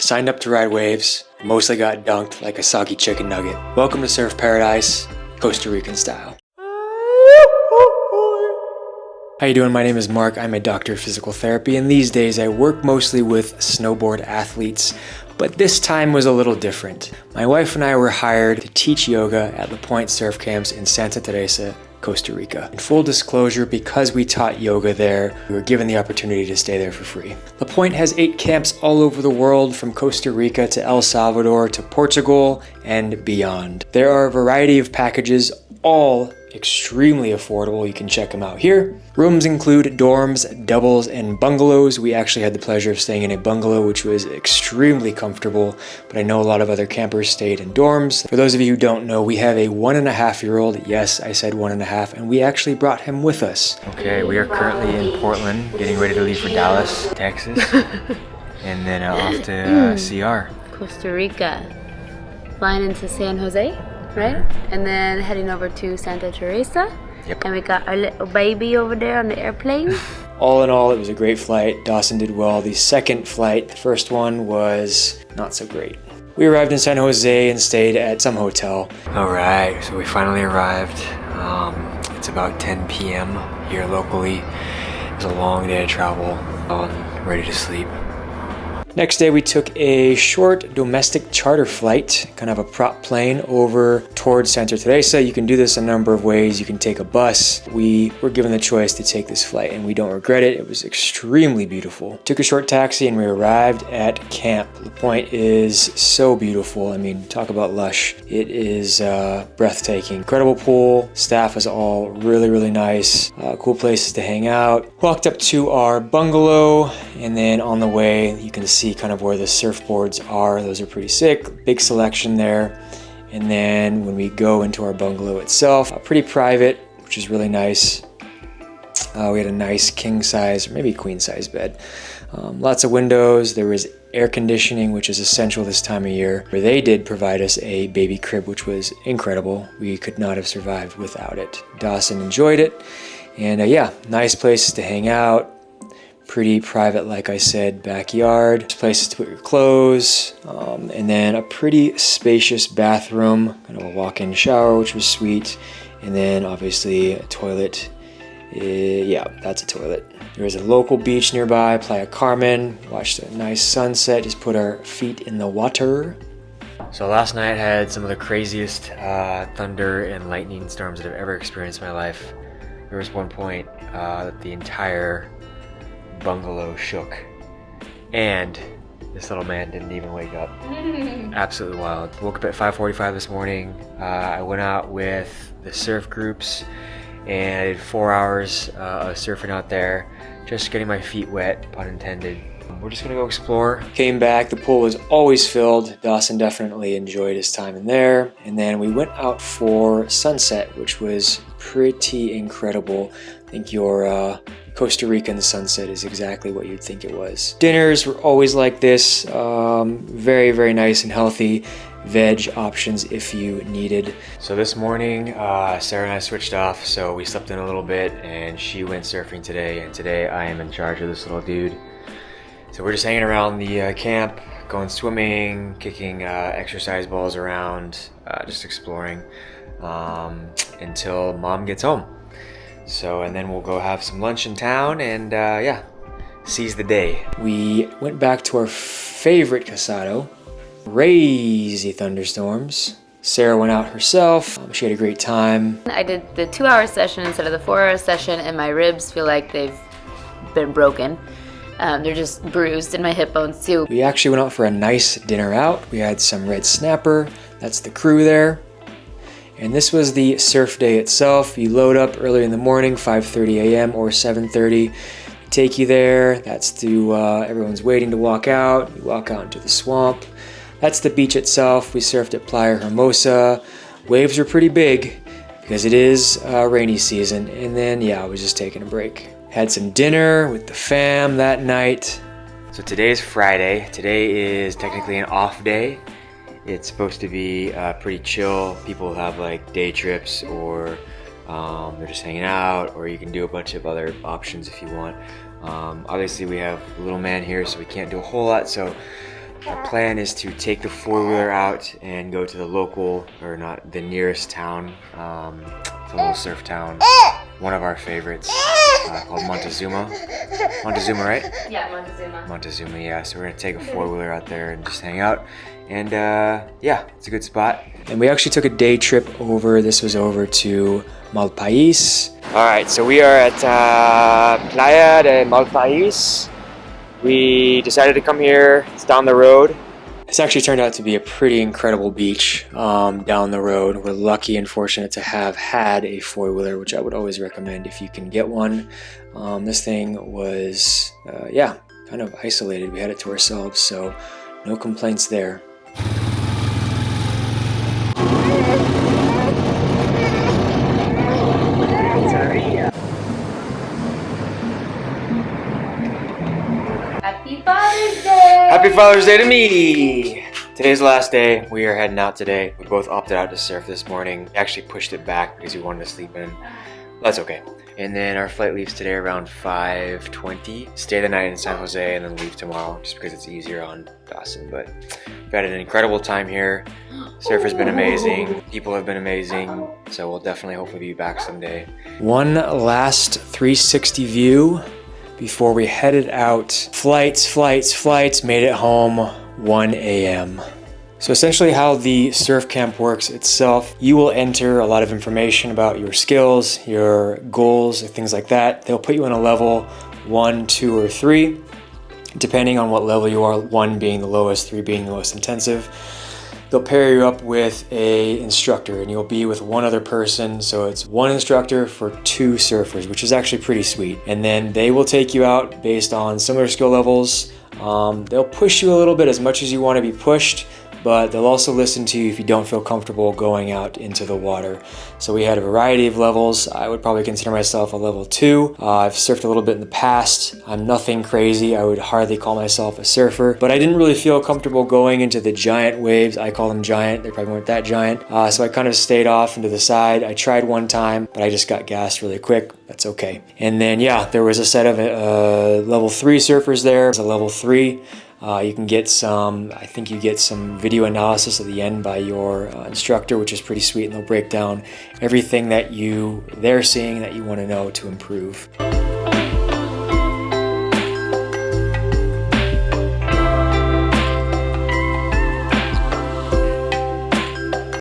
signed up to ride waves, mostly got dunked like a soggy chicken nugget. Welcome to Surf Paradise, Costa Rican style. How you doing? My name is Mark. I'm a doctor of physical therapy, and these days I work mostly with snowboard athletes, but this time was a little different. My wife and I were hired to teach yoga at Lapoint Surf Camps in Santa Teresa, Costa Rica. In full disclosure, because we taught yoga there, we were given the opportunity to stay there for free. Lapoint has 8 camps all over the world, from Costa Rica to El Salvador to Portugal and beyond. There are a variety of packages, all extremely affordable. You can check them out here. Rooms include dorms, doubles, and bungalows. We actually had the pleasure of staying in a bungalow, which was extremely comfortable, but I know a lot of other campers stayed in dorms. For those of you who don't know, we have a 1.5-year-old. Yes, I said 1.5, and we actually brought him with us. Okay, we are currently in Portland, getting ready to leave for Dallas, Texas, and then off to CR. Costa Rica. Flying into San Jose. Right? And then heading over to Santa Teresa. Yep. And we got our little baby over there on the airplane. All in all, it was a great flight. Dawson did well. The second flight, the first one, was not so great. We arrived in San Jose and stayed at some hotel. All right, so we finally arrived. It's about 10 p.m. here locally. It was a long day of travel. I'm ready to sleep. Next day, we took a short domestic charter flight, kind of a prop plane, over towards Santa Teresa. You can do this a number of ways. You can take a bus. We were given the choice to take this flight, and we don't regret it. It was extremely beautiful. Took a short taxi, and we arrived at camp. The point is so beautiful. I mean, talk about lush. It is breathtaking. Incredible pool. Staff is all really, really nice. Cool places to hang out. Walked up to our bungalow, and then on the way, you can see kind of where the surfboards are. Those are pretty sick. Big selection there. And then when we go into our bungalow itself, pretty private, which is really nice. We had a nice king size, or maybe queen size bed. Lots of windows. There was air conditioning, which is essential this time of year. They did provide us a baby crib, which was incredible. We could not have survived without it. Dawson enjoyed it. And yeah, nice places to hang out. Pretty private, like I said, backyard, places to put your clothes, and then a pretty spacious bathroom, kind of a walk-in shower, which was sweet, and then obviously a toilet. Yeah, that's a toilet. There was a local beach nearby, Playa Carmen. Watched a nice sunset, just put our feet in the water. So last night had some of the craziest thunder and lightning storms that I've ever experienced in my life. There was one point that the entire bungalow shook, and this little man didn't even wake up. Absolutely wild. Woke up at 5:45 this morning. I went out with the surf groups and I did 4 hours of surfing out there, just getting my feet wet, pun intended. We're just gonna go explore. Came back, the pool was always filled. Dawson definitely enjoyed his time in there. And then we went out for sunset, which was pretty incredible. I think your Costa Rican sunset is exactly what you'd think it was. Dinners were always like this. Very, very nice and healthy. Veg options if you needed. So this morning, Sarah and I switched off, so we slept in a little bit and she went surfing today, and today I am in charge of this little dude. So we're just hanging around the camp, going swimming, kicking exercise balls around, just exploring until mom gets home. So, and then we'll go have some lunch in town and yeah, seize the day. We went back to our favorite casado. Crazy thunderstorms. Sarah went out herself. She had a great time. I did the 2-hour session instead of the 4-hour session, and my ribs feel like they've been broken. They're just bruised in my hip bones too. We actually went out for a nice dinner out. We had some red snapper. That's the crew there. And this was the surf day itself. You load up early in the morning, 5:30 a.m. or 7:30. Take you there. That's to everyone's waiting to walk out. You walk out into the swamp. That's the beach itself. We surfed at Playa Hermosa. Waves are pretty big because it is rainy season. And then yeah, I was just taking a break. Had some dinner with the fam that night. So today's Friday. Today is technically an off day. It's supposed to be pretty chill. People have like day trips, or they're just hanging out, or you can do a bunch of other options if you want. Obviously we have a little man here, so we can't do a whole lot, so Our plan is to take the four-wheeler out and go to the local, or not, the nearest town. It's a little surf town. One of our favorites, called Montezuma. Montezuma, right? Yeah, Montezuma. Montezuma, yeah. So we're gonna take a four-wheeler out there and just hang out. And yeah, it's a good spot. And we actually took a day trip over. This was over to Malpais. All right, so we are at Playa de Malpais. We decided to come here. It's down the road. This actually turned out to be a pretty incredible beach down the road. We're lucky and fortunate to have had a four-wheeler, which I would always recommend if you can get one. This thing was, yeah, kind of isolated. We had it to ourselves, so no complaints there. Happy Father's Day! Happy Father's Day to me! Today's the last day. We are heading out today. We both opted out to surf this morning. We actually pushed it back because we wanted to sleep in. That's okay. And then our flight leaves today around 5:20. Stay the night in San Jose and then leave tomorrow just because it's easier on Dawson. But we've had an incredible time here. Surf has been amazing. People have been amazing. So we'll definitely hopefully be back someday. One last 360 view before we headed out. Flights, made it home 1 a.m. So essentially how the surf camp works itself, you will enter a lot of information about your skills, your goals, things like that. They'll put you on a level 1, 2, or 3, depending on what level you are, 1 being the lowest, 3 being the most intensive. They'll pair you up with an instructor and you'll be with one other person. So it's one instructor for 2 surfers, which is actually pretty sweet. And then they will take you out based on similar skill levels. They'll push you a little bit as much as you want to be pushed, but they'll also listen to you if you don't feel comfortable going out into the water. So we had a variety of levels. I would probably consider myself a level 2. I've surfed a little bit in the past. I'm nothing crazy. I would hardly call myself a surfer, but I didn't really feel comfortable going into the giant waves. I call them giant. They probably weren't that giant. So I kind of stayed off into the side. I tried one time, but I just got gassed really quick. That's okay. And then, yeah, there was a set of level 3 surfers there. It was a level 3. You can get some, I think you get some video analysis at the end by your instructor, which is pretty sweet, and they'll break down everything that they're seeing that you want to know to improve.